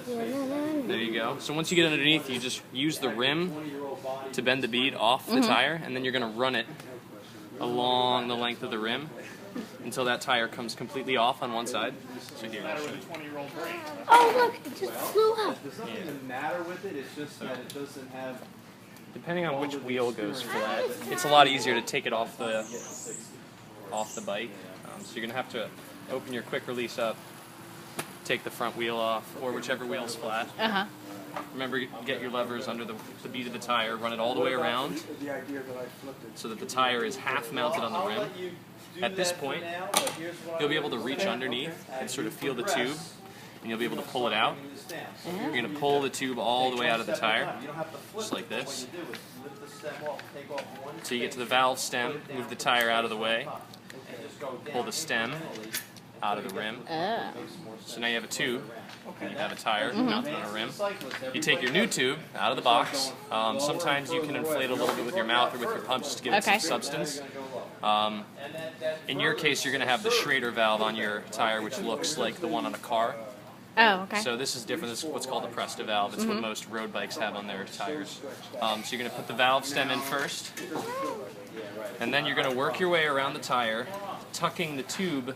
There you go. So once you get underneath, you just use the rim to bend the bead off the tire, and then you're going to run it along the length of the rim until that tire comes completely off on one side. So here, I'll show you. Oh look, it just flew up. There's nothing the matter with it, it's just that it doesn't have... Depending on which wheel goes flat, it's a lot easier to take it off the bike. So you're going to have to open your quick release up, take the front wheel off, or whichever wheel's flat. Remember, get your levers under the bead of the tire, run it all the way around so that the tire is half mounted on the rim. At this point, you'll be able to reach underneath and sort of feel the tube, and you'll be able to pull it out. You're going to pull the tube all the way out of the tire, just like this. So you get to the valve stem, move the tire out of the way, pull the stem out of the rim. So now you have a tube, and you have a tire mounted on a rim. You take your new tube out of the box. Sometimes you can inflate a little bit with your mouth or with your pump just to give it some substance. In your case, you're going to have the Schrader valve on your tire, which looks like the one on a car. Oh, okay. So this is different. This is what's called a Presta valve. It's what most road bikes have on their tires. So you're going to put the valve stem in first, and then you're going to work your way around the tire, tucking the tube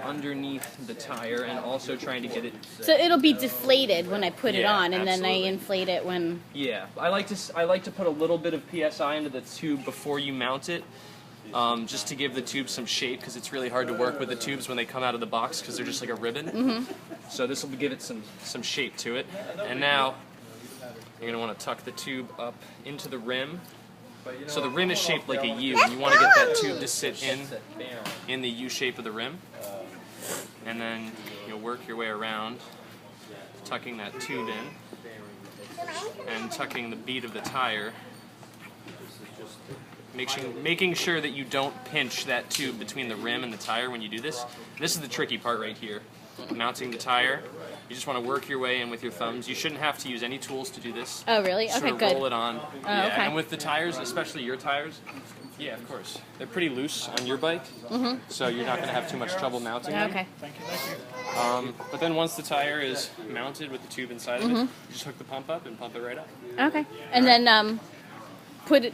underneath the tire and also trying to get it... So it'll be deflated when I put it on, and absolutely. then I inflate it when... Yeah, I like to put a little bit of PSI into the tube before you mount it, just to give the tube some shape, because it's really hard to work with the tubes when they come out of the box because they're just like a ribbon. So this will give it some shape to it. And now you're going to want to tuck the tube up into the rim. So the rim is shaped like a U, and you want to get that tube to sit in the U shape of the rim. And then you'll work your way around, tucking that tube in, and tucking the bead of the tire, making sure that you don't pinch that tube between the rim and the tire when you do this. This is the tricky part right here, mounting the tire. You just want to work your way in with your thumbs. You shouldn't have to use any tools to do this. Oh, really? Just Okay, sort of good. roll it on. Oh, yeah, okay. and with the tires, especially your tires, yeah, of course. They're pretty loose on your bike, so you're not going to have too much trouble mounting them. Okay. But then once the tire is mounted with the tube inside of it, you just hook the pump up and pump it right up. Okay. And then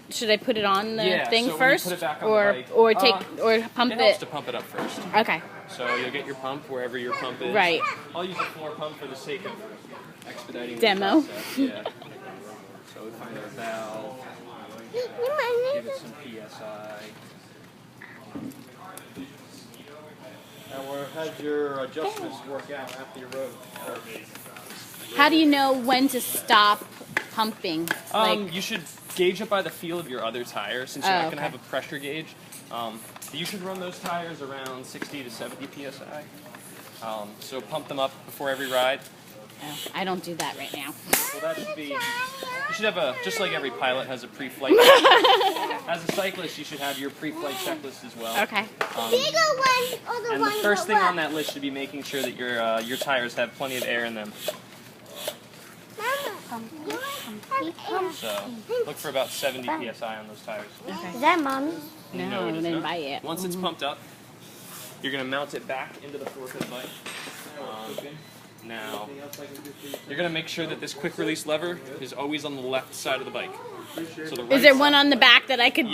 should I put it on the thing so first, when you put it back on or the bike, or pump it helps it? to pump it up first. Okay. So you'll get your pump wherever your pump is. Right. I'll use a floor pump for the sake of expediting Demo. the process. Yeah. So we find our valve, give it some PSI. Now, how'd your adjustments work out after you rode? How do you know when to stop pumping? You should gauge it by the feel of your other tire, since you're not going to have a pressure gauge. You should run those tires around 60 to 70 PSI. So pump them up before every ride. Oh, I don't do that right now. So that should be, you should have just like every pilot has a pre-flight. As a cyclist, you should have your pre-flight checklist as well. Okay. And the first thing on that list should be making sure that your tires have plenty of air in them. So look for about 70 PSI on those tires. Okay. Is that Mommy? No, I didn't buy it. Once it's pumped up, you're going to mount it back into the fork of the bike. Now, you're going to make sure that this quick release lever is always on the left side of the bike. So the right Is there side, one on the back that I could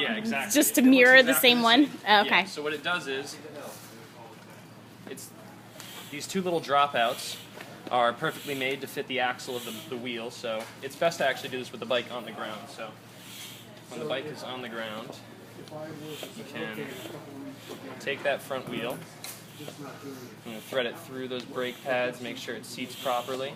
just to mirror the same one? Oh, okay. Yeah, so what it does is, these two little dropouts are perfectly made to fit the axle of the wheel, so it's best to actually do this with the bike on the ground. So when the bike is on the ground, you can take that front wheel, thread it through those brake pads, make sure it seats properly.